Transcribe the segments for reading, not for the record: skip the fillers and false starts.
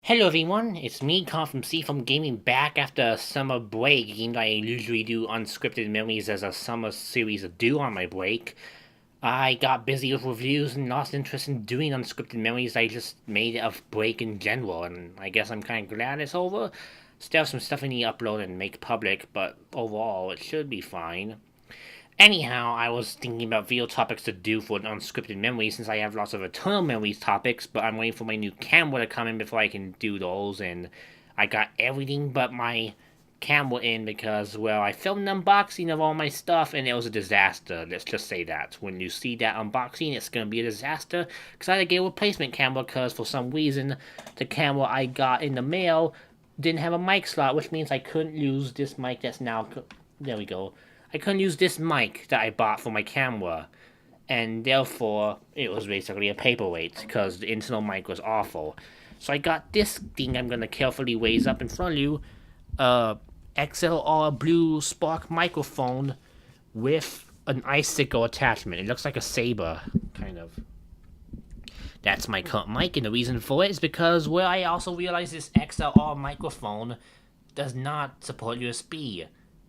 Hello everyone, it's me, Con from C from Gaming, back after a summer break. Even though I usually do Unscripted Memories as a summer series to do on my break, I got busy with reviews and lost interest in doing Unscripted Memories. I just made a break in general, and I guess I'm kind of glad it's over. Still have some stuff I need to upload and make public, but overall it should be fine. Anyhow, I was thinking about video topics to do for an unscripted memory since I have lots of eternal memories topics, but I'm waiting for my new camera to come in before I can do those, and I got everything but my camera in because, well, I filmed an unboxing of all my stuff and it was a disaster. Let's just say that. When you see that unboxing, it's gonna be a disaster because I had to get a replacement camera because for some reason the camera I got in the mail didn't have a mic slot, which means I couldn't use this mic that's now. There we go. I couldn't use this mic that I bought for my camera, and therefore it was basically a paperweight because the internal mic was awful. So I got this thing I'm gonna carefully raise up in front of you, XLR blue Spark microphone with an icicle attachment. It looks like a saber, kind of. That's my current mic, and the reason for it is because, well, I also realized this XLR microphone does not support USB.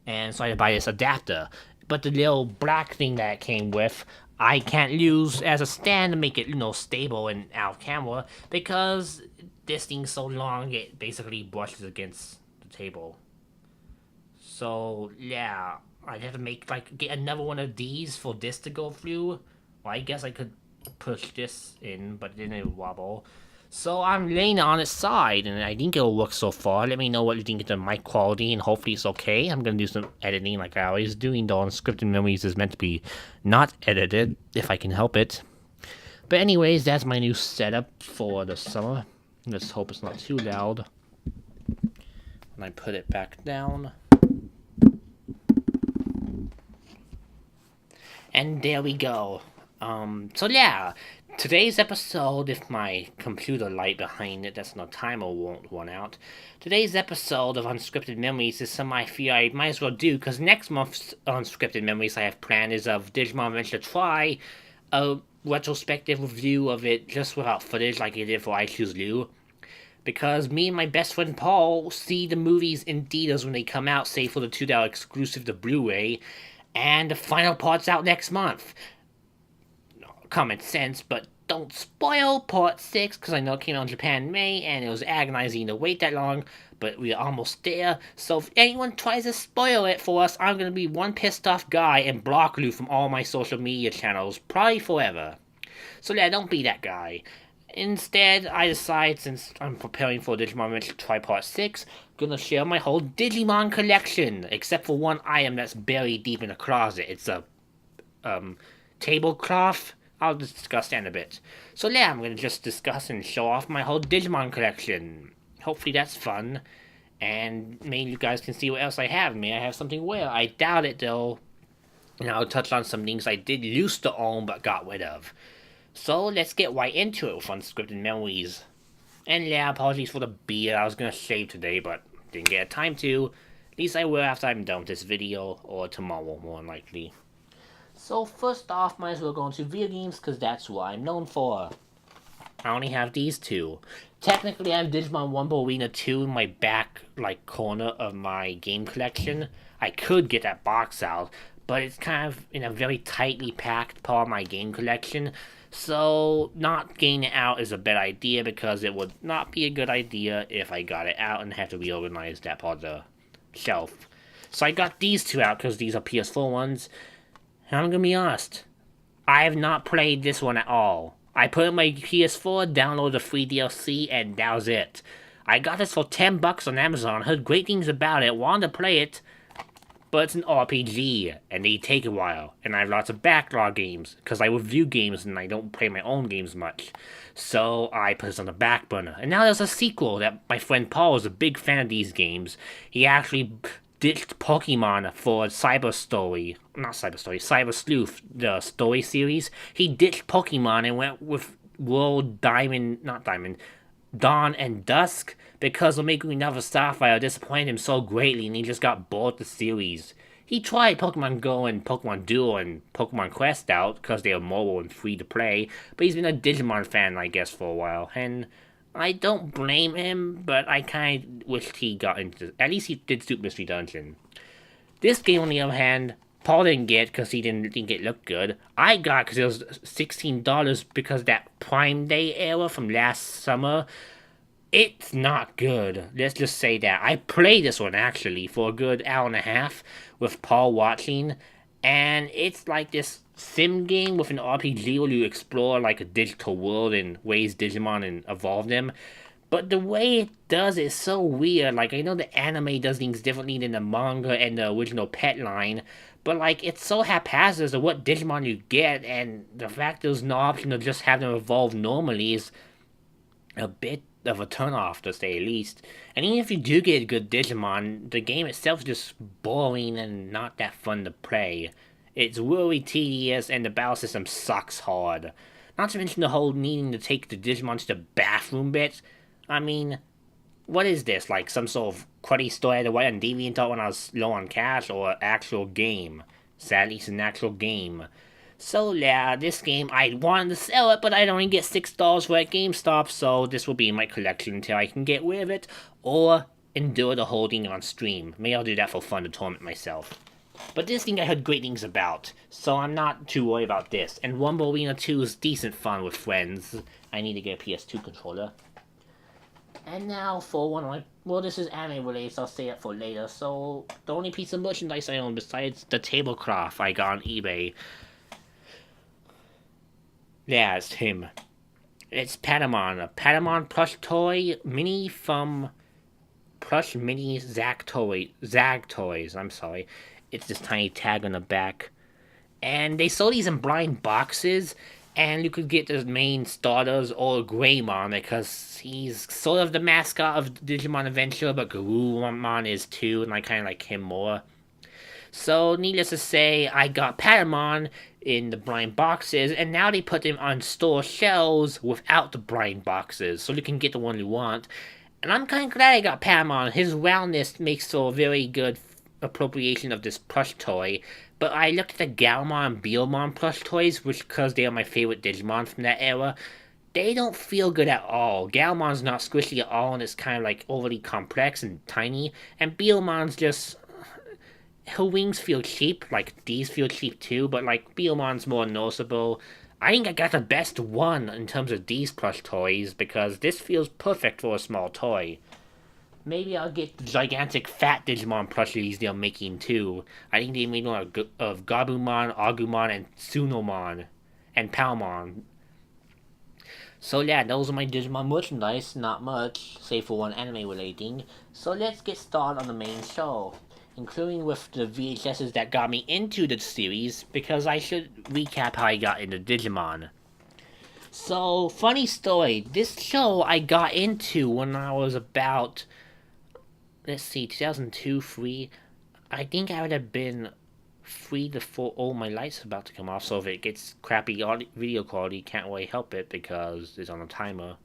And so I had to buy this adapter. But the little black thing that it came with, I can't use as a stand to make it, stable and out of camera because this thing's so long it basically brushes against the table. So yeah, I'd have to get another one of these for this to go through. Well, I guess I could push this in, but then it would wobble. So I'm laying it on its side, and I think it'll work so far. Let me know what you think of the mic quality, and hopefully it's okay. I'm gonna do some editing like I always do. The Unscripted Memories is meant to be not edited, if I can help it. But anyways, that's my new setup for the summer. Let's hope it's not too loud. And I put it back down. And there we go. So yeah, today's episode, if my computer light behind it, that's no timer won't run out. Today's episode of Unscripted Memories is some I feel I might as well do, because next month's Unscripted Memories I have planned is of Digimon Adventure Try, a retrospective review of it just without footage like I did for I Choose Lou. Because me and my best friend Paul see the movies in theaters when they come out, save for the $2 exclusive to Blu-ray, and the final part's out next month. Common sense, but don't spoil part 6, because I know it came out in Japan in May, and it was agonizing to wait that long, but we're almost there, so if anyone tries to spoil it for us, I'm gonna be one pissed off guy and block you from all my social media channels, probably forever. So yeah, don't be that guy. Instead, I decide, since I'm preparing for Digimon Adventure Try Part 6, I'm gonna share my whole Digimon collection, except for one item that's buried deep in a closet. It's a, tablecloth. I'll discuss that in a bit. So yeah, I'm gonna just discuss and show off my whole Digimon collection. Hopefully that's fun, and maybe you guys can see what else I have. May I have something rare? I doubt it though. And I'll touch on some things I did used to own but got rid of. So let's get right into it with Unscripted Memories. And yeah, apologies for the beard. I was gonna shave today, but didn't get time to. At least I will after I'm done with this video, or tomorrow more than likely. So first off, might as well go into video games, because that's what I'm known for. I only have these two. Technically, I have Digimon Rumble Arena 2 in my back, corner of my game collection. I could get that box out, but it's kind of in a very tightly packed part of my game collection, so not getting it out is a bad idea, because it would not be a good idea if I got it out and had to reorganize that part of the shelf. So I got these two out, because these are PS4 ones. And I'm gonna be honest, I have not played this one at all. I put in my PS4, downloaded the free DLC, and that was it. I got this for $10 on Amazon, heard great things about it, wanted to play it, but it's an RPG, and they take a while, and I have lots of backlog games, because I review games and I don't play my own games much. So I put this on the back burner. And now there's a sequel that my friend Paul is a big fan of these games. He actually ditched Pokemon for Cyber Sleuth, the story series. He ditched Pokemon and went with Dawn and Dusk, because Omega Never Sapphire disappointed him so greatly and he just got bored of the series. He tried Pokemon Go and Pokemon Duel and Pokemon Quest out because they are mobile and free to play, but he's been a Digimon fan, I guess, for a while, and I don't blame him, but I kind of wished he got into. At least he did Super Mystery Dungeon. This game, on the other hand, Paul didn't get because he didn't think it looked good. I got because it was $16 because that Prime Day era from last summer. It's not good. Let's just say that. I played this one actually for a good hour and a half with Paul watching, and it's like this sim game with an RPG where you explore like a digital world and raise Digimon and evolve them. But the way it does it is so weird. Like, I know the anime does things differently than the manga and the original pet line, but like, it's so haphazard as to what Digimon you get, and the fact there's no option to just have them evolve normally is a bit of a turnoff, to say the least. And even if you do get a good Digimon, the game itself is just boring and not that fun to play. It's really tedious, and the battle system sucks hard. Not to mention the whole needing to take the Digimon to the bathroom bit. I mean, what is this? Like some sort of cruddy story I had to write on DeviantArt when I was low on cash, or an actual game? Sadly, it's an actual game. So yeah, this game, I wanted to sell it, but I'd only get $6 for it at GameStop, so this will be in my collection until I can get rid of it, or endure the holding on stream. Maybe I'll do that for fun to torment myself. But this thing I heard great things about, so I'm not too worried about this. And Rumble Arena 2 is decent fun with friends. I need to get a PS2 controller. And now for one of my... Well, this is anime related, so I'll save it for later. So, the only piece of merchandise I own besides the tablecloth I got on eBay... Yeah, it's him. It's Patamon, a Patamon plush toy mini from Plush Mini Zag Toys, I'm sorry. It's this tiny tag on the back. And they sold these in blind boxes, and you could get the main starters or Greymon because he's sort of the mascot of Digimon Adventure, but Garurumon is too, and I kind of like him more. So, needless to say, I got Patamon in the blind boxes, and now they put them on store shelves without the blind boxes, so you can get the one you want. And I'm kind of glad I got Patamon. His roundness makes for a very good appropriation of this plush toy. But I looked at the Galmon and Beelmon plush toys, which, because they are my favorite Digimon from that era, they don't feel good at all. Galmon's not squishy at all, and it's kind of like overly complex and tiny. And Beelmon's just... her wings feel cheap, like these feel cheap too, but like Beelmon's more noticeable. I think I got the best one in terms of these plush toys, because this feels perfect for a small toy. Maybe I'll get the gigantic fat Digimon plushies they're making too. I think they made one of Gabumon, Agumon, and Tsunomon, and Palmon. So yeah, those are my Digimon merchandise, not much, save for one anime relating. So let's get started on the main show, including with the VHSs that got me into the series, because I should recap how I got into Digimon. So, funny story, this show I got into when I was about, 2002, 3, I think I would have been 3 to 4, oh, my light's about to come off, so if it gets crappy video quality, can't really help it, because it's on a timer.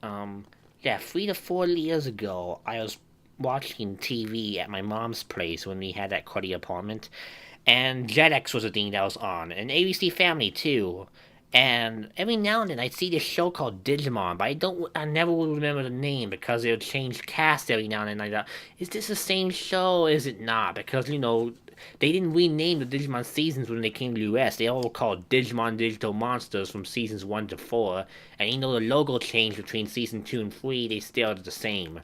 3 to 4 years ago, I was watching TV at my mom's place when we had that cruddy apartment, and Jetix was a thing that was on, and ABC Family too. And every now and then I'd see this show called Digimon, but I never would remember the name because it would change cast every now and then. I thought, is this the same show? Is it not? Because, they didn't rename the Digimon seasons when they came to the US. They all were called Digimon Digital Monsters from seasons 1 to 4. And the logo changed between season 2 and 3, they still did the same.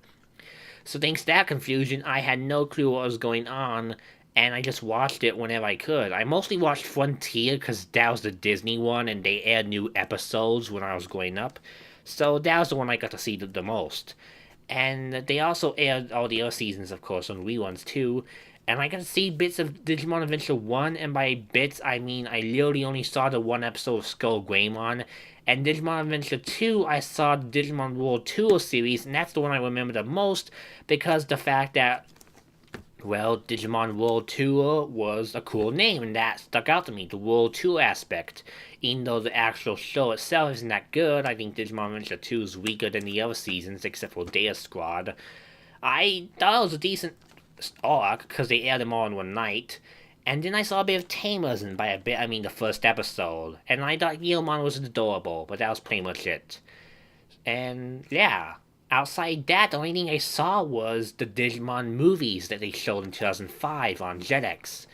So thanks to that confusion, I had no clue what was going on, and I just watched it whenever I could. I mostly watched Frontier because that was the Disney one, and they aired new episodes when I was growing up. So that was the one I got to see the most. And they also aired all the other seasons, of course, on reruns too. And I got to see bits of Digimon Adventure 1, and by bits, I mean I literally only saw the one episode of Skull Greymon. And Digimon Adventure 2, I saw the Digimon World Tour series, and that's the one I remember the most, because the fact that, well, Digimon World Tour was a cool name, and that stuck out to me, the World Tour aspect. Even though the actual show itself isn't that good, I think Digimon Adventure 2 is weaker than the other seasons, except for Data Squad. I thought it was a decent arc, because they aired them all in one night. And then I saw a bit of Tamers, and by a bit I mean the first episode. And I thought Yeomon was adorable, but that was pretty much it. And yeah, outside that, the only thing I saw was the Digimon movies that they showed in 2005 on Jetix.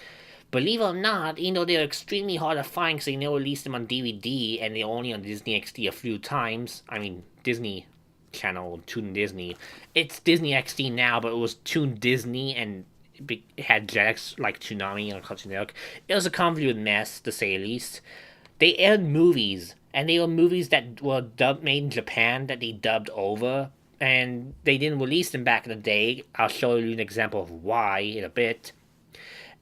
Believe it or not, even though they're extremely hard to find because they never released them on DVD and they're only on Disney XD a few times. I mean, Disney Channel, Toon Disney. It's Disney XD now, but it was Toon Disney and it had Jetix like Toonami and Cartoon Network. It was a convoluted mess, to say the least. They aired movies, and they were movies that were made in Japan that they dubbed over, and they didn't release them back in the day. I'll show you an example of why in a bit.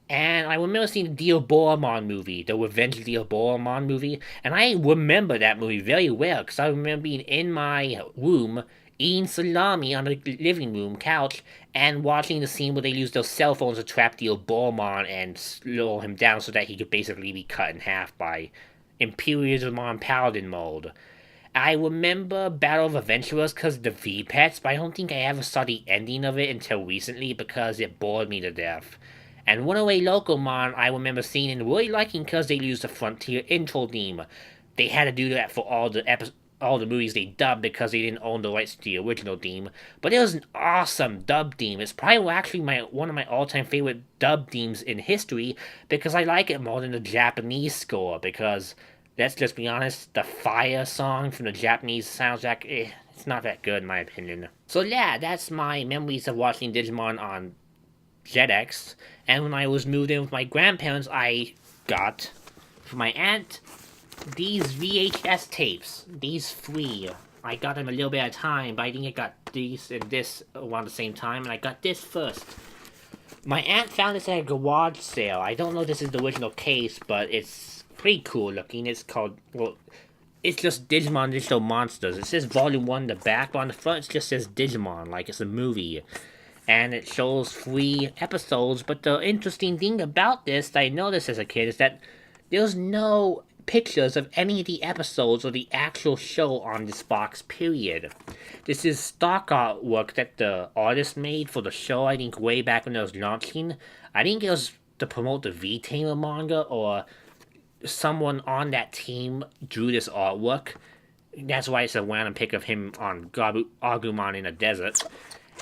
And I remember seeing the Diaboromon movie, the Revenge of the Diaboromon movie, and I remember that movie very well because I remember being in my room eating salami on the living room couch and watching the scene where they use those cell phones to trap Diaboromon and slow him down so that he could basically be cut in half by Imperiumon Paladin mode. I remember Battle of Adventurers because of the V-Pets, but I don't think I ever saw the ending of it until recently because it bored me to death. And Runaway Locomon, I remember seeing and really liking because they used the Frontier intro theme. They had to do that for all the movies they dubbed because they didn't own the rights to the original theme. But it was an awesome dub theme. It's probably actually one of my all-time favorite dub themes in history because I like it more than the Japanese score. Because let's just be honest, the Fire song from the Japanese soundtrack, it's not that good in my opinion. So yeah, that's my memories of watching Digimon on Jetix. And when I was moved in with my grandparents, I got, for my aunt, these VHS tapes. These 3. I got them a little bit at a time, but I think I got these and this around the same time, and I got this first. My aunt found this at a garage sale. I don't know if this is the original case, but it's pretty cool looking. It's called, well, it's just Digimon Digital Monsters. It says Volume 1 in the back, but on the front it just says Digimon, like it's a movie. And it shows 3 episodes, but the interesting thing about this that I noticed as a kid is that there's no pictures of any of the episodes or the actual show on this box, period. This is stock artwork that the artist made for the show, I think way back when it was launching. I think it was to promote the V-Tamer manga, or someone on that team drew this artwork. That's why it's a random pic of him on Agumon in a desert.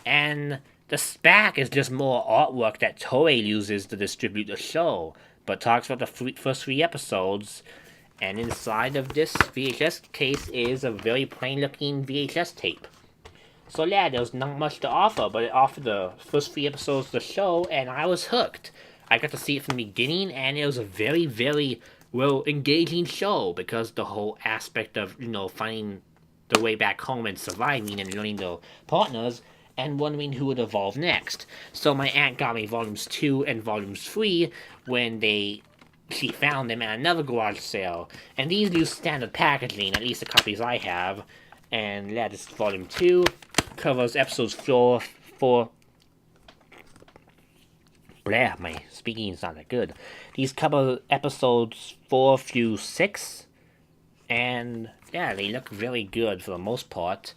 And the SPAC is just more artwork that Toei uses to distribute the show, but talks about the first 3 episodes, and inside of this VHS case is a very plain-looking VHS tape. So yeah, there was not much to offer, but it offered the first 3 episodes of the show, and I was hooked. I got to see it from the beginning, and it was a very, very, well, engaging show, because the whole aspect of, finding the way back home and surviving and learning their partners, and wondering who would evolve next. So my aunt got me Volumes 2 and Volumes 3 when she found them at another garage sale. And these use standard packaging, at least the copies I have. And yeah, this is Volume 2. Covers episodes 4... Blah, my speaking is not that good. These cover episodes 4 through 6. And yeah, they look very good for the most part.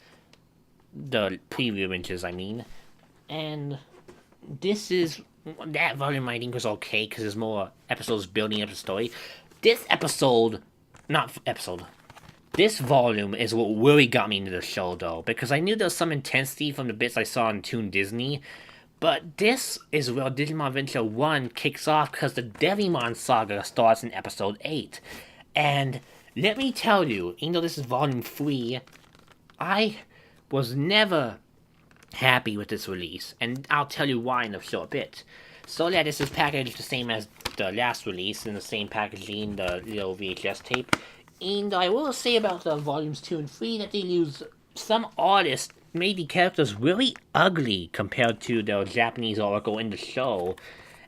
The preview images, I mean. And this is, that volume I think was okay because there's more episodes building up the story. This volume is what really got me into the show though, because I knew there was some intensity from the bits I saw in Toon Disney, but this is where Digimon Adventure 1 kicks off because the Devimon saga starts in episode 8. And let me tell you, even though this is volume 3, I was never happy with this release, and I'll tell you why in a short bit. So yeah, this is packaged the same as the last release, in the same packaging, the little VHS tape. And I will say about the volumes 2 and 3 that they use, some artists made the characters really ugly compared to the Japanese artwork in the show.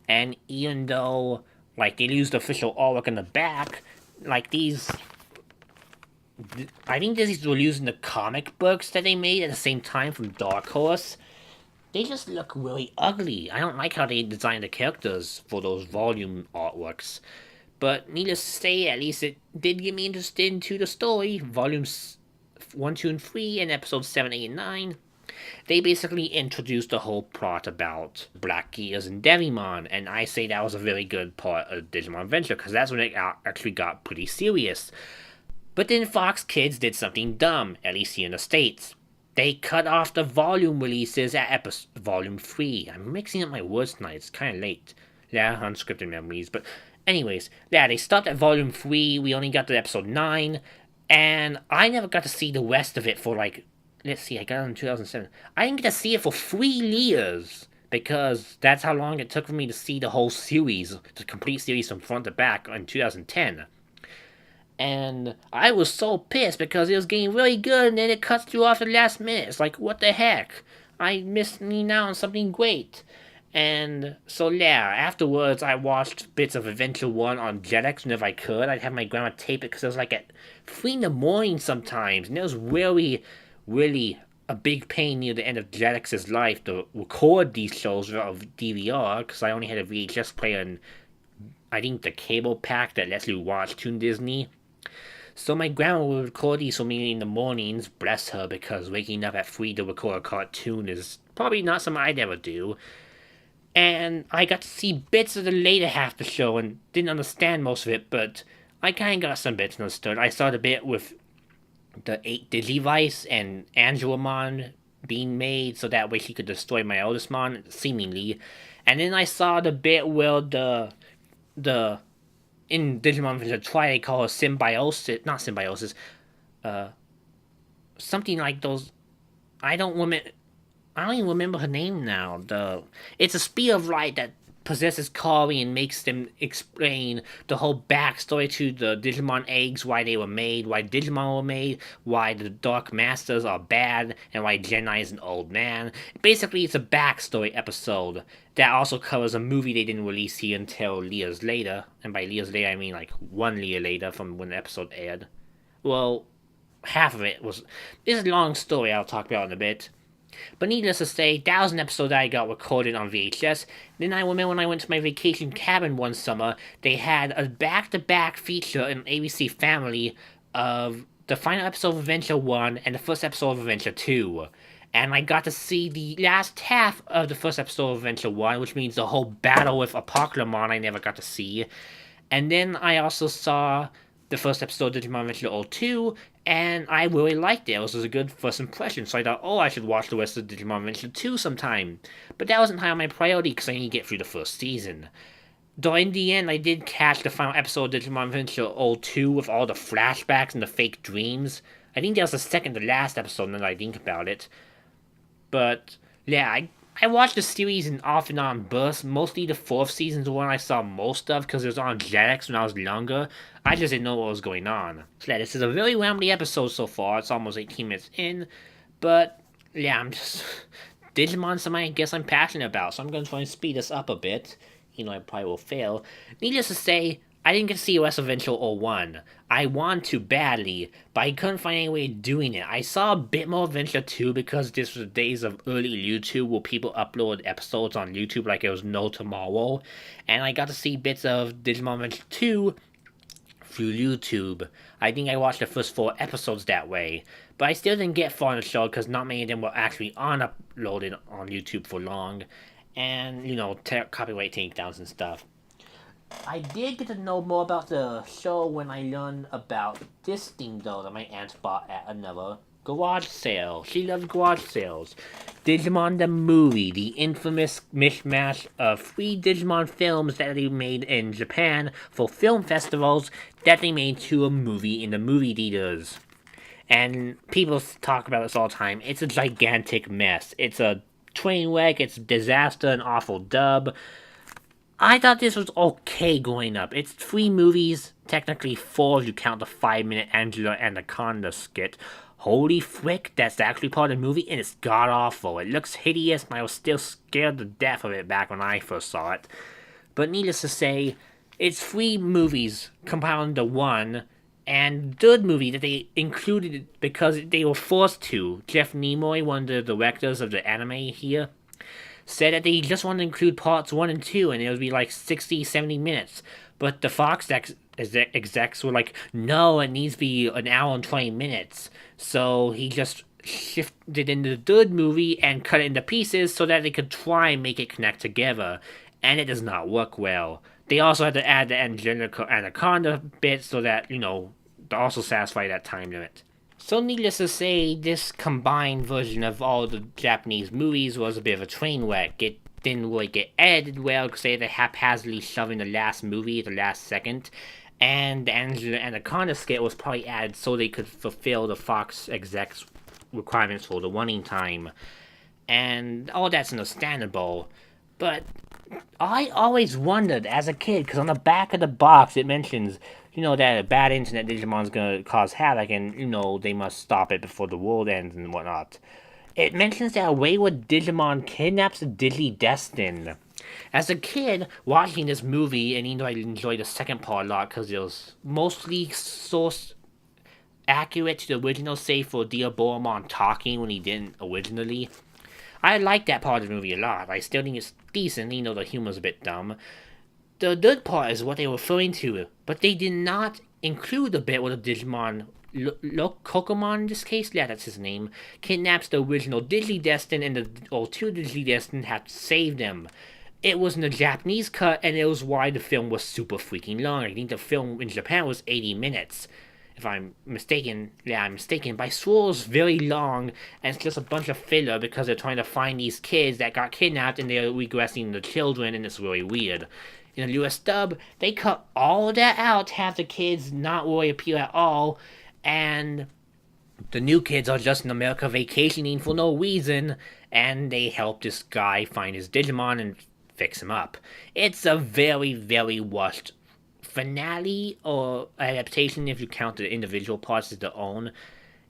And even though, like, they used the official artwork in the back, like these, I think these were using the comic books that they made at the same time from Dark Horse. They just look really ugly. I don't like how they designed the characters for those volume artworks. But needless to say, at least it did get me interested into the story. Volumes 1, 2, and 3, and episodes 7, 8, and 9. They basically introduced the whole plot about Black Gears and Devimon, and I say that was a very good part of Digimon Adventure, because that's when it actually got pretty serious. But then Fox Kids did something dumb, at least here in the States. They cut off the volume releases at volume 3. I'm mixing up my words tonight, it's kinda late. Yeah, Unscripted Memories, but anyways, yeah, they stopped at volume 3, we only got to episode 9, and I never got to see the rest of it for like, let's see, I got it in 2007. I didn't get to see it for 3 years, because that's how long it took for me to see the whole series, the complete series from front to back in 2010. And I was so pissed because it was getting really good and then it cuts you off at the last minute. It's like, what the heck? I missed me now on something great. And so yeah, afterwards I watched bits of Adventure 1 on Jetix whenever I could. I'd have my grandma tape it because it was like at 3 in the morning sometimes. And it was really, really a big pain near the end of Jetix's life to record these shows without a DVR because I only had a VHS player and I think the cable pack that lets you watch Toon Disney. So my grandma would record these for me in the mornings, bless her, because waking up at 3 to record a cartoon is probably not something I'd ever do. And I got to see bits of the later half of the show and didn't understand most of it, but I kinda got some bits understood. I saw the bit with the 8 Digivice and Angelamon being made so that way she could destroy my eldest mon, seemingly. And then I saw the bit where the in Digimon Adventure Try they call it symbiosis, not symbiosis, something like those. I don't remember. I don't even remember her name now. It's a spear of light that possesses Kari and makes them explain the whole backstory to the Digimon eggs, why they were made, why Digimon were made, why the Dark Masters are bad, and why Genai is an old man. Basically, it's a backstory episode that also covers a movie they didn't release here until years later. And by years later, I mean like 1 year later from when the episode aired. Well, half of it was... This is a long story I'll talk about in a bit. But needless to say, that was an episode that I got recorded on VHS. Then I remember when I went to my vacation cabin one summer, they had a back-to-back feature in ABC Family of the final episode of Adventure 1 and the first episode of Adventure 2. And I got to see the last half of the first episode of Adventure 1, which means the whole battle with Apocalypse I never got to see. And then I also saw the first episode of Digimon Adventure 2, and I really liked it. It was a good first impression, so I thought, I should watch the rest of Digimon Adventure 2 sometime. But that wasn't high on my priority because I need to get through the first season. Though in the end, I did catch the final episode of Digimon Adventure 2 with all the flashbacks and the fake dreams. I think that was the second to last episode now that I think about it. But, yeah, I watched the series in off and on bursts. Mostly the fourth season is the one I saw most of because it was on Jetix when I was younger. I just didn't know what was going on. So yeah, this is a very rambly episode so far. It's almost 18 minutes in. But, yeah, I'm just... Digimon's something I guess I'm passionate about, so I'm going to try and speed this up a bit. You know, I probably will fail. Needless to say, I didn't get to see West Adventure 01. I want to badly, but I couldn't find any way of doing it. I saw a bit more Adventure 2 because this was the days of early YouTube where people upload episodes on YouTube like it was no tomorrow. And I got to see bits of Digimon Adventure 2 through YouTube. I think I watched the first 4 episodes that way. But I still didn't get far in the show because not many of them were actually uploaded on YouTube for long. And, you know, copyright takedowns and stuff. I did get to know more about the show when I learned about this thing, though, that my aunt bought at another garage sale. She loves garage sales. Digimon the Movie, the infamous mishmash of 3 Digimon films that they made in Japan for film festivals that they made to a movie in the movie theaters. And people talk about this all the time. It's a gigantic mess. It's a train wreck, it's a disaster, an awful dub. I thought this was okay going up. It's 3 movies, technically 4 if you count the 5-minute Angela Anaconda skit. Holy frick, that's actually part of the movie, and it's god-awful. It looks hideous, and I was still scared to death of it back when I first saw it. But needless to say, it's 3 movies compiled into one, and third movie that they included because they were forced to. Jeff Nimoy, one of the directors of the anime here, said that they just wanted to include parts 1 and 2, and it would be like 60, 70 minutes. But the Fox execs were like, no, it needs to be an hour and 20 minutes. So he just shifted into the third movie and cut it into pieces so that they could try and make it connect together. And it does not work well. They also had to add the Angelica Anaconda bit so that, you know, also satisfy that time limit. So needless to say, this combined version of all the Japanese movies was a bit of a train wreck. It didn't really get edited well because they had to haphazardly shove in the last movie at the last second, and the Angela Anaconda skit was probably added so they could fulfill the Fox execs' requirements for the running time. And all that's understandable. But I always wondered as a kid, because on the back of the box it mentions, that a bad internet Digimon's gonna cause havoc and, they must stop it before the world ends and whatnot. It mentions that a wayward Digimon kidnaps a Digi-Destin. As a kid, watching this movie, and I enjoyed the second part a lot because it was mostly source accurate to the original, save for Diaboromon talking when he didn't originally. I like that part of the movie a lot. I still think it's decent, the humor's a bit dumb. The third part is what they were referring to, but they did not include the bit where the Digimon, Kokomon in this case, yeah, that's his name, kidnaps the original Digi-Destin and the old two Digi-Destin have to save them. It was in the Japanese cut, and it was why the film was super freaking long. I think the film in Japan was 80 minutes. If I'm mistaken, I'm mistaken, but I swore it was very long, and it's just a bunch of filler because they're trying to find these kids that got kidnapped and they're regressing the children, and it's really weird. In the US dub, they cut all of that out to have the kids not really appear at all, and the new kids are just in America vacationing for no reason, and they help this guy find his Digimon and fix him up. It's a very, very rushed finale or adaptation if you count the individual parts as their own.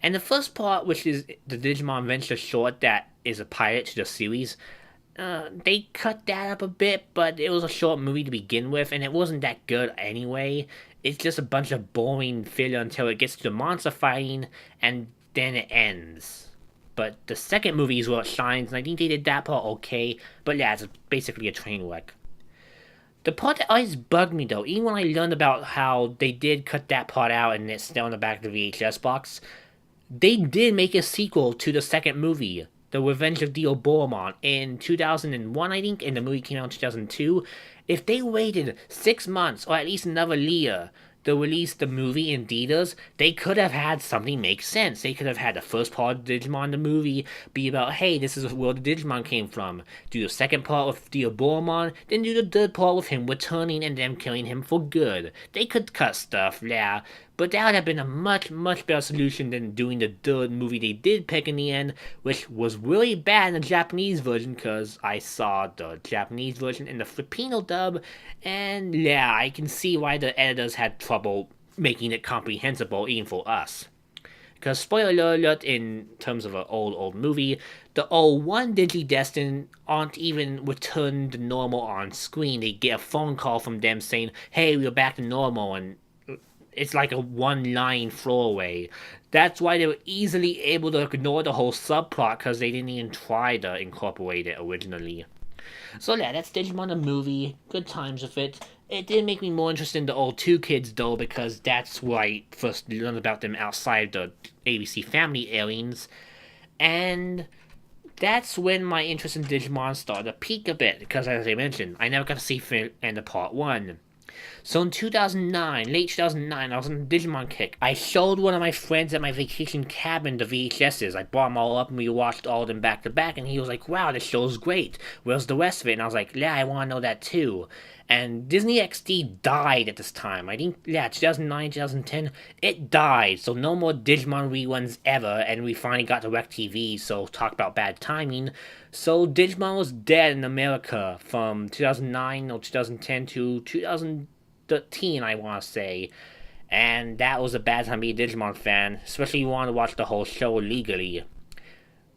And the first part, which is the Digimon Venture short that is a pilot to the series, they cut that up a bit, but it was a short movie to begin with, and it wasn't that good anyway. It's just a bunch of boring filler until it gets to the monster fighting, and then it ends. But the second movie is where it shines, and I think they did that part okay, but yeah, it's basically a train wreck. The part that always bugged me though, even when I learned about how they did cut that part out and it's still in the back of the VHS box, they did make a sequel to the second movie, The Revenge of Diaboromon, in 2001, I think, and the movie came out in 2002. If they waited 6 months, or at least another year, to release the movie in theaters, they could have had something make sense. They could have had the first part of Digimon the movie be about, hey, this is where the Digimon came from. Do the second part with Diaboromon, then do the third part with him returning and them killing him for good. They could cut stuff, yeah, but that would have been a much, much better solution than doing the third movie they did pick in the end, which was really bad in the Japanese version, because I saw the Japanese version in the Filipino dub, and yeah, I can see why the editors had trouble making it comprehensible even for us. Because, spoiler alert, in terms of an old movie, the old one Digi-Destin aren't even returned to normal on screen. They get a phone call from them saying, hey, we're back to normal, and it's like a one-line throwaway. That's why they were easily able to ignore the whole subplot, because they didn't even try to incorporate it originally. So yeah, that's Digimon the movie. Good times with it. It did make me more interested in the old two kids though, because that's where I first learned about them outside the ABC Family airings. And that's when my interest in Digimon started to peak a bit, because as I mentioned, I never got to see end of part 1. So in 2009, late 2009, I was on a Digimon kick. I showed one of my friends at my vacation cabin the VHSs. I brought them all up and we watched all of them back to back, and he was like, wow, this show's great. Where's the rest of it? And I was like, yeah, I want to know that too. And Disney XD died at this time. I think, 2009, 2010, it died. So no more Digimon reruns ever, and we finally got DirecTV, so talk about bad timing. So Digimon was dead in America from 2009 or 2010 to 2013, I want to say. And that was a bad time to be a Digimon fan, especially if you want to watch the whole show legally.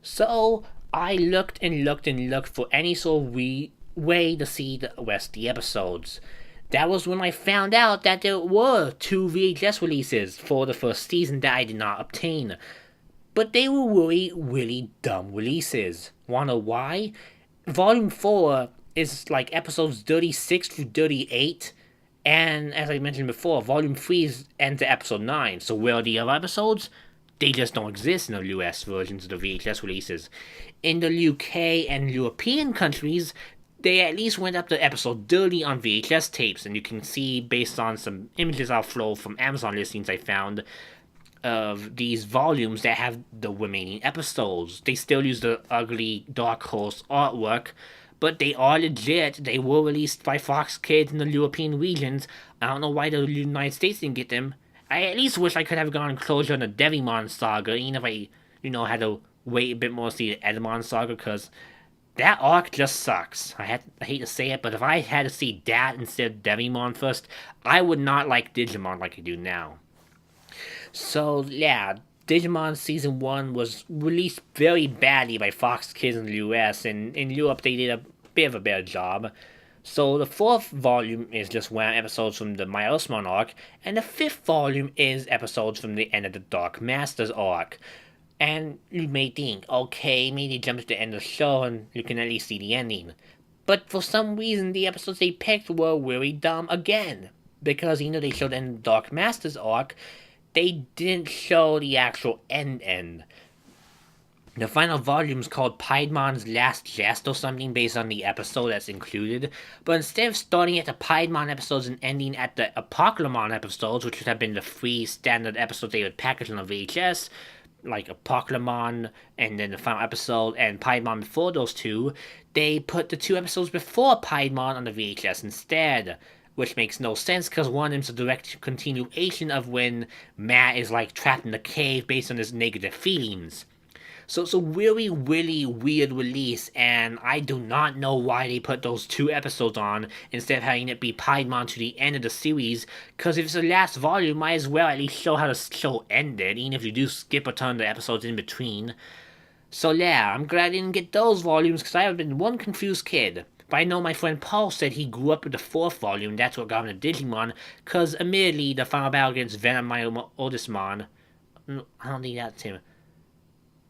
So I looked and looked and looked for any sort of way to see the rest of the episodes. That was when I found out that there were 2 VHS releases for the first season that I did not obtain. But they were really, really dumb releases. Wanna why? Volume 4 is like episodes 36 through 38, and as I mentioned before, Volume 3 ends at episode 9, so where are the other episodes? They just don't exist in the US versions of the VHS releases. In the UK and European countries, they at least went up to episode 30 on VHS tapes, and you can see, based on some images I'll flow from Amazon listings I found, of these volumes that have the remaining episodes. They still use the ugly Dark Horse artwork, but they are legit. They were released by Fox Kids in the European regions. I don't know why the United States didn't get them. I at least wish I could have gotten closure on the Digimon saga, even if I, had to wait a bit more to see the Edamon saga, because that arc just sucks. I hate to say it, but if I had to see that instead of Digimon first, I would not like Digimon like I do now. So, yeah, Digimon Season 1 was released very badly by Fox Kids in the US, and in Europe they did a bit of a better job. So the fourth volume is just one episodes from the My Osman arc, and the fifth volume is episodes from the end of the Dark Masters arc. And you may think, okay, maybe jump to the end of the show and you can at least see the ending. But for some reason, the episodes they picked were really dumb again. Because, they showed the end of the Dark Masters arc, they didn't show the actual end. The final volume is called Piedmon's Last Jest or something based on the episode that's included, but instead of starting at the Piedmon episodes and ending at the Apocalypse episodes, which would have been the free standard episodes they would package on a VHS, like Apocalypse and then the final episode and Piedmon before those two, they put the two episodes before Piedmon on the VHS instead. Which makes no sense because one of them's a direct continuation of when Matt is trapped in the cave based on his negative feelings. So it's a really, really weird release, and I do not know why they put those two episodes on instead of having it be Piedmon to the end of the series, because if it's the last volume, might as well at least show how the show ended, even if you do skip a ton of the episodes in between. So yeah, I'm glad I didn't get those volumes, because I have been one confused kid. But I know my friend Paul said he grew up with the fourth volume, that's what got him to Digimon, because admittedly, the final battle against Venom, my oldest mon, I don't think that's him.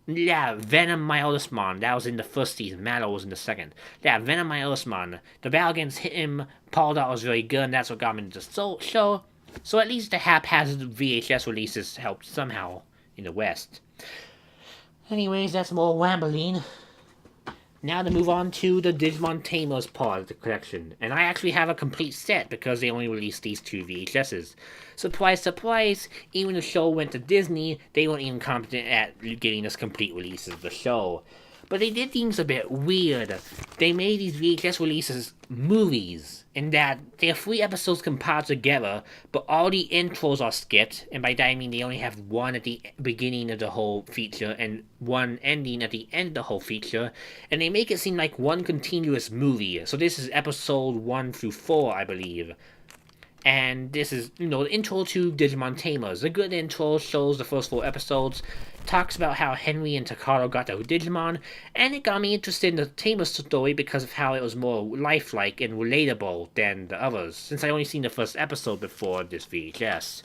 Yeah, Venom, my oldest mon, that was in the first season, Mallow was in the second. Yeah, Venom, my oldest mon, the battle against him, Paul thought was very good, and that's what got him into the show, so at least the haphazard VHS releases helped somehow in the West. Anyways, that's more rambling. Now to move on to the Digimon Tamers part of the collection. And I actually have a complete set because they only released these two VHSs. Surprise, surprise, even the show went to Disney, they weren't even competent at getting us complete releases of the show. But they did things a bit weird. They made these VHS releases movies, in that they are 3 episodes compiled together, but all the intros are skipped, and by that I mean they only have one at the beginning of the whole feature and one ending at the end of the whole feature, and they make it seem like one continuous movie. So this is episode 1 through 4, I believe. And this is, the intro to Digimon Tamers. A good intro, shows the first 4 episodes, talks about how Henry and Takaro got their Digimon, and it got me interested in the Tamers story because of how it was more lifelike and relatable than the others, since I only seen the first episode before this VHS.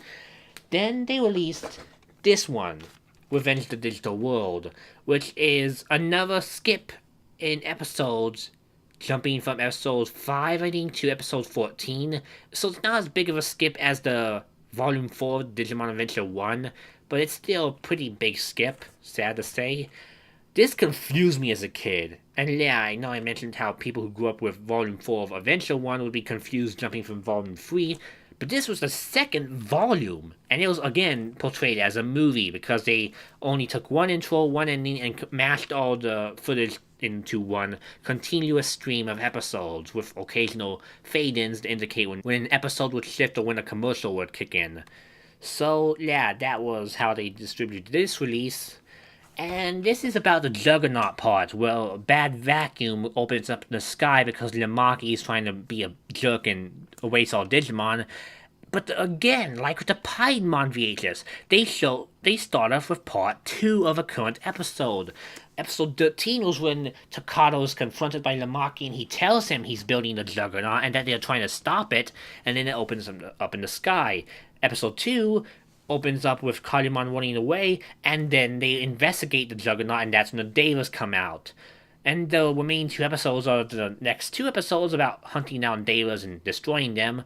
Then they released this one, Revenge of the Digital World, which is another skip in episodes, jumping from episode 5, I think, to episode 14. So it's not as big of a skip as the Volume 4 Digimon Adventure 1, but it's still a pretty big skip, sad to say. This confused me as a kid. And yeah, I know I mentioned how people who grew up with Volume 4 of Adventure 1 would be confused jumping from Volume 3, but this was the second volume, and it was again portrayed as a movie because they only took one intro, one ending, and mashed all the footage into one continuous stream of episodes with occasional fade-ins to indicate when an episode would shift or when a commercial would kick in. So yeah, that was how they distributed this release. And this is about the Juggernaut part, where a bad vacuum opens up in the sky because Lamaki is trying to be a jerk and erase all Digimon. But again, like with the Piedmon VHS, they start off with part 2 of a current episode. Episode 13 was when Takado is confronted by Lamaki and he tells him he's building the Juggernaut and that they're trying to stop it, and then it opens up in the sky. Episode 2 opens up with Kalumon running away, and then they investigate the Juggernaut, and that's when the Devas come out. And the remaining 2 episodes are the next 2 episodes about hunting down Devas and destroying them.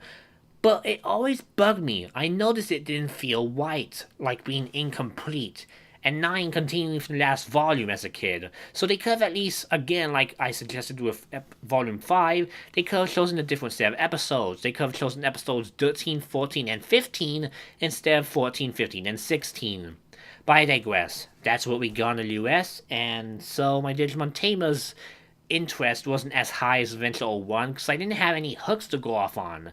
But it always bugged me. I noticed it didn't feel right, like being incomplete. and 9 continuing from the last volume as a kid. So they could have at least, again, like I suggested with volume 5, they could have chosen a different set of episodes. They could have chosen episodes 13, 14, and 15 instead of 14, 15, and 16. But I digress. That's what we got in the US, and so my Digimon Tamers interest wasn't as high as Adventure 01 because I didn't have any hooks to go off on.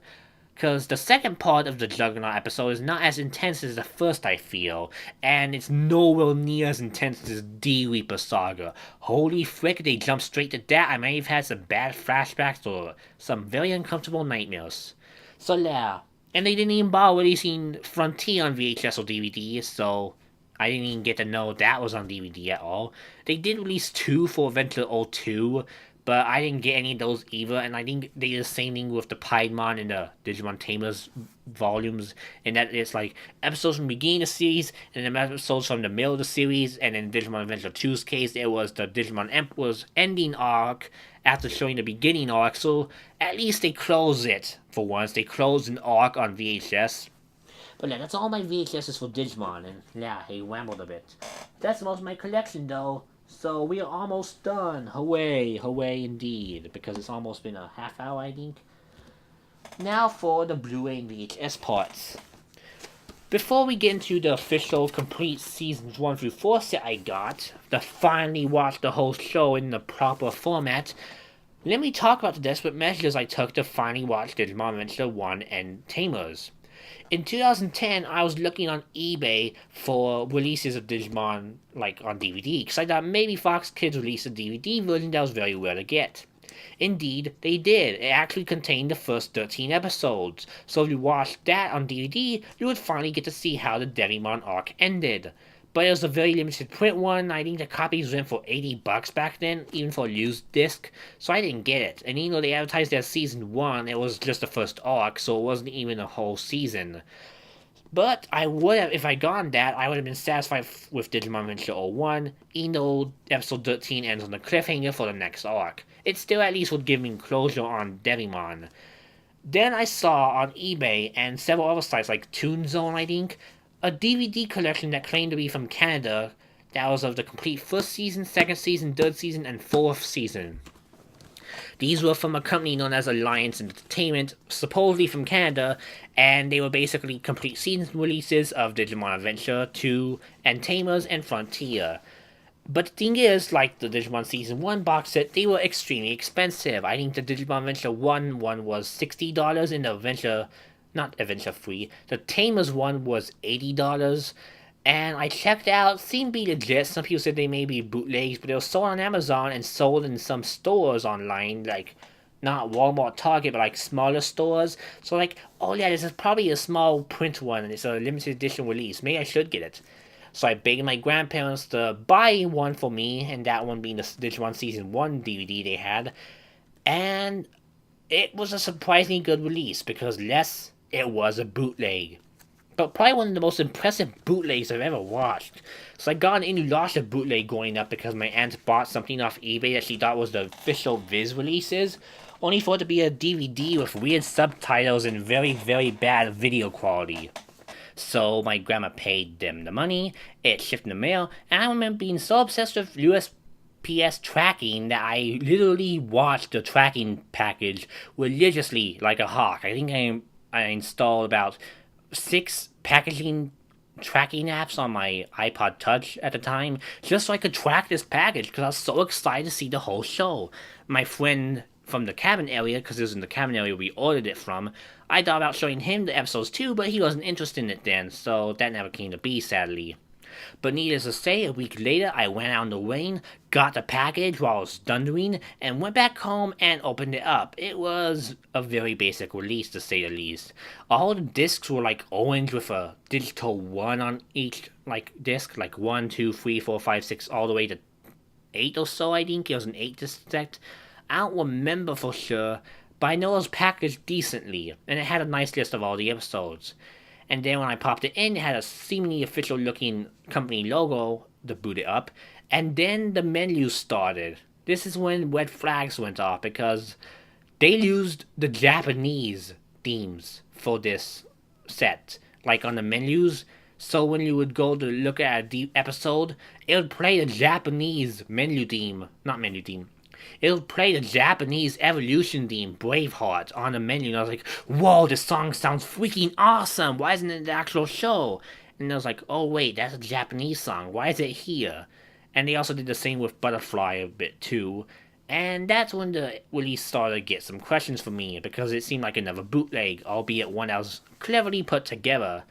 Because the second part of the Juggernaut episode is not as intense as the first, I feel, and it's nowhere near as intense as D Reaper Saga. Holy frick, they jumped straight to that. I might have had some bad flashbacks or some very uncomfortable nightmares. So yeah, and they didn't even bother releasing Frontier on VHS or DVD, so I didn't even get to know that was on DVD at all. They did release 2 for Adventure 02, but I didn't get any of those either, and I think they did the same thing with the Piedmon and the Digimon Tamers volumes, and that it's like episodes from the beginning of the series, and then episodes from the middle of the series, and in Digimon Adventure 2's case, it was the Digimon Emperor's ending arc after showing the beginning arc, so at least they close it, for once. They closed an arc on VHS. But yeah, that's all my VHSs for Digimon, and yeah, I rambled a bit. That's most of my collection, though. So we are almost done. Hooray, hooray indeed, because it's almost been a half hour, I think. Now for the Blu-ray and VHS parts. Before we get into the official complete seasons 1 through 4 set I got, to finally watch the whole show in the proper format, let me talk about the desperate measures I took to finally watch Digimon Adventure 1 and Tamers. In 2010, I was looking on eBay for releases of Digimon, like on DVD, because I thought maybe Fox Kids released a DVD version that was very rare to get. Indeed, they did. It actually contained the first 13 episodes, so if you watched that on DVD, you would finally get to see how the Devimon arc ended. But it was a very limited print one. I think the copies went for $80 back then, even for a used disc, so I didn't get it. And even though they advertised as season 1, it was just the first arc, so it wasn't even a whole season. But I would have, if I gotten that, I would have been satisfied with Digimon Adventure 01, even though episode 13 ends on a cliffhanger for the next arc. It still at least would give me closure on Devimon. Then I saw on eBay and several other sites like Toon Zone, I think, a DVD collection that claimed to be from Canada that was of the complete first season, second season, third season, and fourth season. These were from a company known as Alliance Entertainment, supposedly from Canada, and they were basically complete season releases of Digimon Adventure 2 and Tamers and Frontier. But the thing is, like the Digimon Season 1 box set, they were extremely expensive. I think the Digimon Adventure 1 one was $60 and the not Adventure Free, the Tamers one was $80. And I checked out, seemed to be legit. Some people said they may be bootlegs, but they were sold on Amazon and sold in some stores online, like not Walmart, Target, but like smaller stores. So like, oh yeah, this is probably a small print one and it's a limited edition release. Maybe I should get it. So I begged my grandparents to buy one for me, and that one being the Digimon Season 1 DVD they had. And it was a surprisingly good release, because yes, it was a bootleg. But probably one of the most impressive bootlegs I've ever watched. So I got an Inuyasha bootleg going up because my aunt bought something off eBay that she thought was the official Viz releases, only for it to be a DVD with weird subtitles and very, very bad video quality. So my grandma paid them the money, it shipped in the mail, and I remember being so obsessed with USPS tracking that I literally watched the tracking package religiously like a hawk. I think I installed about 6 packaging tracking apps on my iPod Touch at the time, just so I could track this package, because I was so excited to see the whole show. My friend from the cabin area, because it was in the cabin area we ordered it from, I thought about showing him the episodes too, but he wasn't interested in it then, so that never came to be, sadly. But needless to say, a week later, I went out in the rain, got the package while I was thundering, and went back home and opened it up. It was a very basic release, to say the least. All the discs were like orange with a digital 1 on each disc, like 1, 2, 3, 4, 5, 6, all the way to 8 or so, I think. It was an 8 disc set. I don't remember for sure, but I know it was packaged decently, and it had a nice list of all the episodes. And then when I popped it in, it had a seemingly official looking company logo to boot it up, and then the menu started. This is when red flags went off, because they used the Japanese themes for this set. Like on the menus, So when you would go to look at the episode, it would play the Japanese menu theme. Not menu theme. It would play the Japanese evolution theme, Braveheart, on the menu. And I was like, whoa, this song sounds freaking awesome. Why isn't it the actual show? And I was like, oh wait, that's a Japanese song. Why is it here? And they also did the same with Butterfly a bit too. And that's when the release started to get some questions for me, because it seemed like another bootleg, albeit one that was cleverly put together.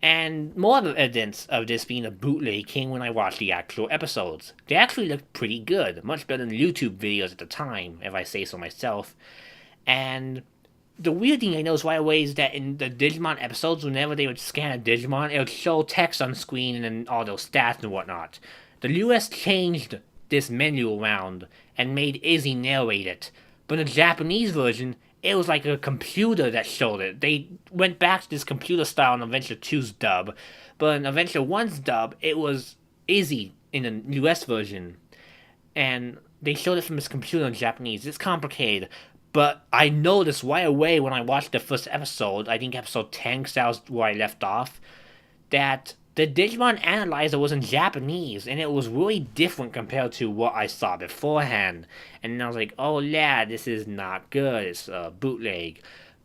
And more evidence of this being a bootleg came when I watched the actual episodes. They actually looked pretty good, much better than YouTube videos at the time, if I say so myself. And the weird thing I noticed right away is that in the Digimon episodes, whenever they would scan a Digimon, it would show text on screen and all those stats and whatnot. The US changed this menu around and made Izzy narrate it, but in the Japanese version, it was like a computer that showed it. They went back to this computer style in Adventure 2's dub, but in Adventure 1's dub, it was Izzy in the US version. And they showed it from his computer in Japanese. It's complicated, but I noticed right away when I watched the first episode, I think episode 10, because that was where I left off, that the Digimon Analyzer was in Japanese, and it was really different compared to what I saw beforehand. And I was like, oh yeah, this is not good, it's a bootleg.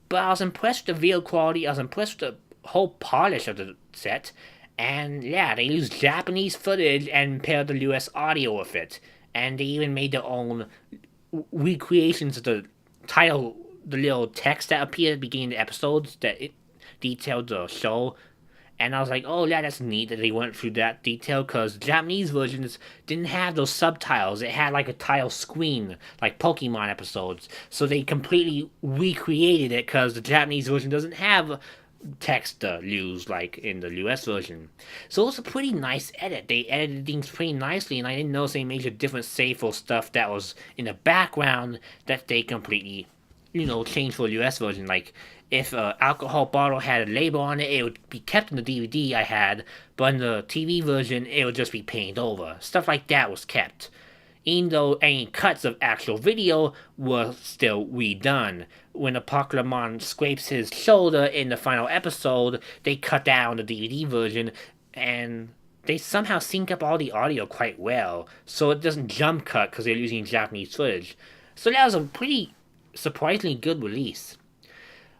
But I was impressed with the video quality, I was impressed with the whole polish of the set, and yeah, they used Japanese footage and paired the US audio with it. And they even made their own recreations of the title, the little text that appeared at the beginning of the episodes that it detailed the show. And I was like, oh yeah, that's neat that they went through that detail, because Japanese versions didn't have those subtitles. It had like a tile screen, like Pokemon episodes. So they completely recreated it, because the Japanese version doesn't have text used like in the US version. So it was a pretty nice edit. They edited things pretty nicely, and I didn't notice any major difference save for stuff that was in the background that they completely, changed for the US version. Like, if an alcohol bottle had a label on it, it would be kept in the DVD I had, but in the TV version, it would just be painted over. Stuff like that was kept. Even though any cuts of actual video were still redone. When a Pokemon scrapes his shoulder in the final episode, they cut that out on the DVD version, and they somehow sync up all the audio quite well, so it doesn't jump cut because they're using Japanese footage. So that was a pretty surprisingly good release.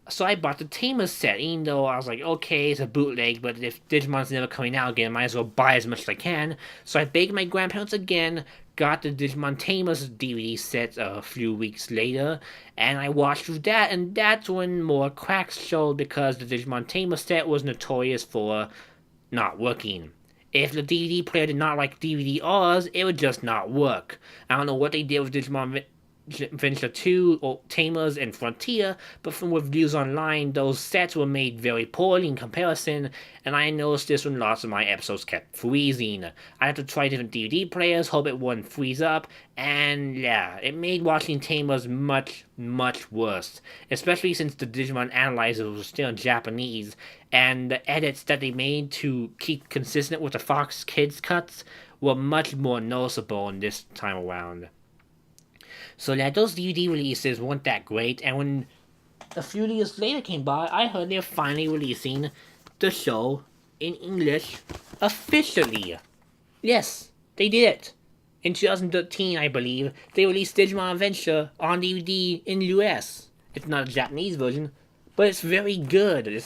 So I bought the Tamers set, even though I was like, okay, it's a bootleg, but if Digimon's never coming out again, I might as well buy as much as I can. So I begged my grandparents again, got the Digimon Tamers DVD set a few weeks later, and I watched through that, and that's when more cracks showed, because the Digimon Tamers set was notorious for not working. If the DVD player did not like DVD-Rs, it would just not work. I don't know what they did with Digimon Adventure 2 or Tamers and Frontier, but from reviews online, those sets were made very poorly in comparison, and I noticed this when lots of my episodes kept freezing. I had to try different DVD players, hope it wouldn't freeze up, and yeah, it made watching Tamers much, much worse, especially since the Digimon Analyzer was still in Japanese, and the edits that they made to keep consistent with the Fox Kids cuts were much more noticeable in this time around. So yeah, those DVD releases weren't that great, and when a few years later came by, I heard they're finally releasing the show in English officially. Yes, they did it. In 2013, I believe, they released Digimon Adventure on DVD in the US. It's not a Japanese version, but it's very good.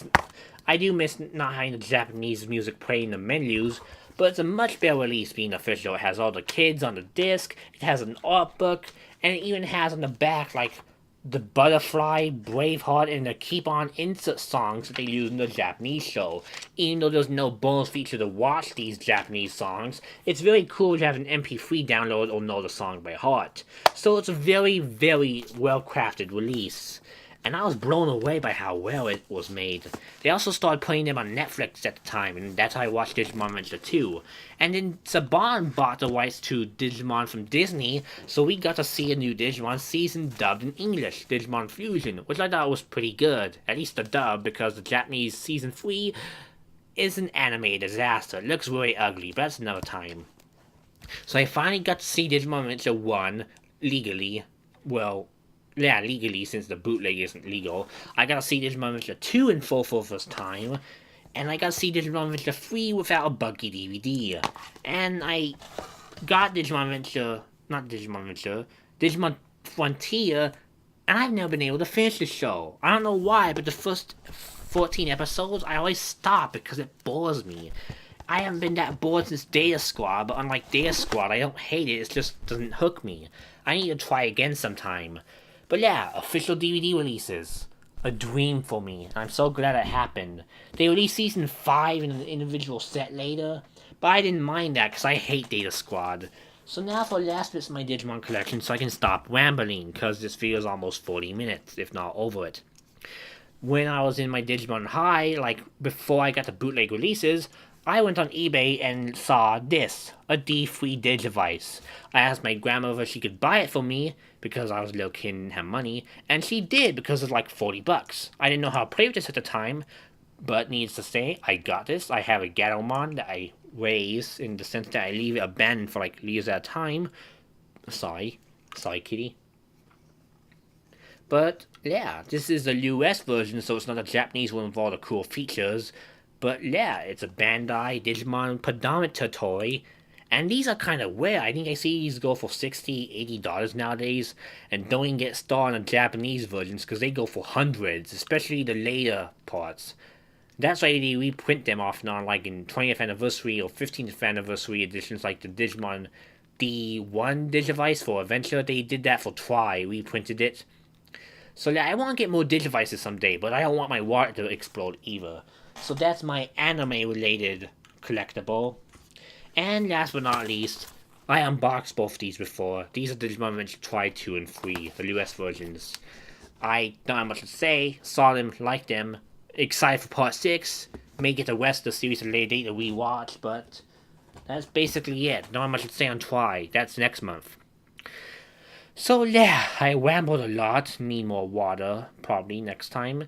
I do miss not having the Japanese music playing in the menus, but it's a much better release being official. It has all the kids on the disc, it has an art book, and it even has on the back, like, the Butterfly, Braveheart, and the Keep On insert songs that they use in the Japanese show. Even though there's no bonus feature to watch these Japanese songs, it's very cool to have an MP3 download or know the song by heart. So it's a very, very well-crafted release. And I was blown away by how well it was made. They also started playing them on Netflix at the time, and that's how I watched Digimon Adventure 2. And then Saban bought the rights to Digimon from Disney, so we got to see a new Digimon season dubbed in English, Digimon Fusion, which I thought was pretty good. At least the dub, because the Japanese season 3 is an anime disaster. It looks really ugly, but that's another time. So I finally got to see Digimon Adventure 1 legally. Well, yeah, legally, since the bootleg isn't legal. I got to see Digimon Adventure 2 in full for the first time. and I got to see Digimon Adventure free without a buggy DVD. And I got Digimon Frontier, and I've never been able to finish the show. I don't know why, but the first 14 episodes, I always stop because it bores me. I haven't been that bored since Data Squad, but unlike Data Squad, I don't hate it, it just doesn't hook me. I need to try again sometime. But yeah, official DVD releases. A dream for me, and I'm so glad it happened. They released Season 5 in an individual set later, but I didn't mind that because I hate Data Squad. So now for the last bits of my Digimon collection so I can stop rambling, because this video is almost 40 minutes, if not over it. When I was in my Digimon High, like before I got the bootleg releases, I went on eBay and saw this, a D3 Digivice. I asked my grandmother if she could buy it for me, because I was a little kid and didn't have money, and she did because it's like 40 bucks. I didn't know how to play with this at the time, but needless to say, I got this. I have a Gatomon that I raise, in the sense that I leave it abandoned for like years at a time. Sorry kitty. But yeah, this is the US version, so it's not a Japanese one with all the cool features. But yeah, it's a Bandai Digimon pedometer toy. And these are kind of rare. I think I see these go for $60, $80 nowadays. And don't even get started on the Japanese versions, because they go for hundreds, especially the later parts. That's why they reprint them often on, like in 20th anniversary or 15th anniversary editions, like the Digimon D1 Digivice for Adventure. They did that for Try, reprinted it. So yeah, I want to get more Digivices someday, but I don't want my wallet to explode either. So that's my anime-related collectible. And last but not least, I unboxed both of these before. These are Digimon Adventure Try 2 and 3, the US versions. I don't have much to say, saw them, liked them, excited for part 6, may get the rest of the series at a later date to rewatch, but that's basically it. Don't have much to say on Try, that's next month. So yeah, I rambled a lot, need more water, probably next time,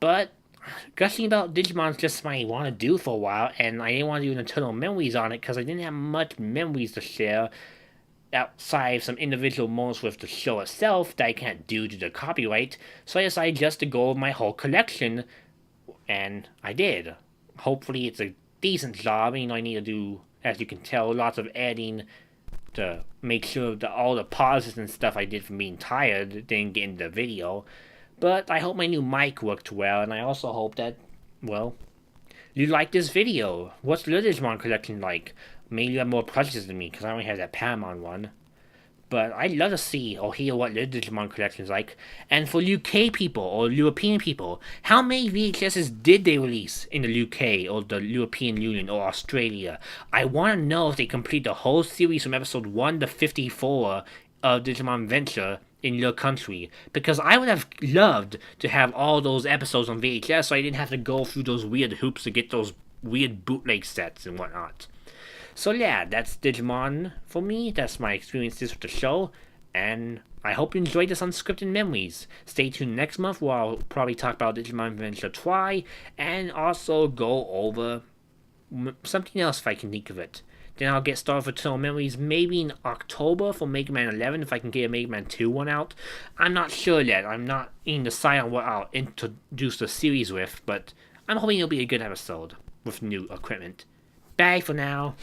but gushing about Digimon is just something I want to do for a while, and I didn't want to do Untitled Memories on it because I didn't have much memories to share outside of some individual moments with the show itself that I can't do due to copyright, so I decided just to go over my whole collection, and I did. Hopefully it's a decent job. I need to do, as you can tell, lots of editing to make sure that all the pauses and stuff I did from being tired didn't get into the video. But I hope my new mic worked well, and I also hope that, well, you like this video. What's your Digimon collection like? Maybe you have more plushes than me, because I only have that Paramon one. But I'd love to see or hear what your Digimon collection is like. And for UK people or European people, how many VHSs did they release in the UK or the European Union or Australia? I want to know if they complete the whole series from episode 1 to 54 of Digimon Adventure in your country, because I would have loved to have all those episodes on VHS so I didn't have to go through those weird hoops to get those weird bootleg sets and whatnot. So yeah, that's Digimon for me. That's my experiences with the show, and I hope you enjoyed this Unscripted Memories. Stay tuned next month where I'll probably talk about Digimon Adventure Try, and also go over something else if I can think of it. Then I'll get started for Untitled Memories maybe in October for Mega Man 11 if I can get a Mega Man 2 one out. I'm not sure yet. I'm not even decided on what I'll introduce the series with, but I'm hoping it'll be a good episode with new equipment. Bye for now.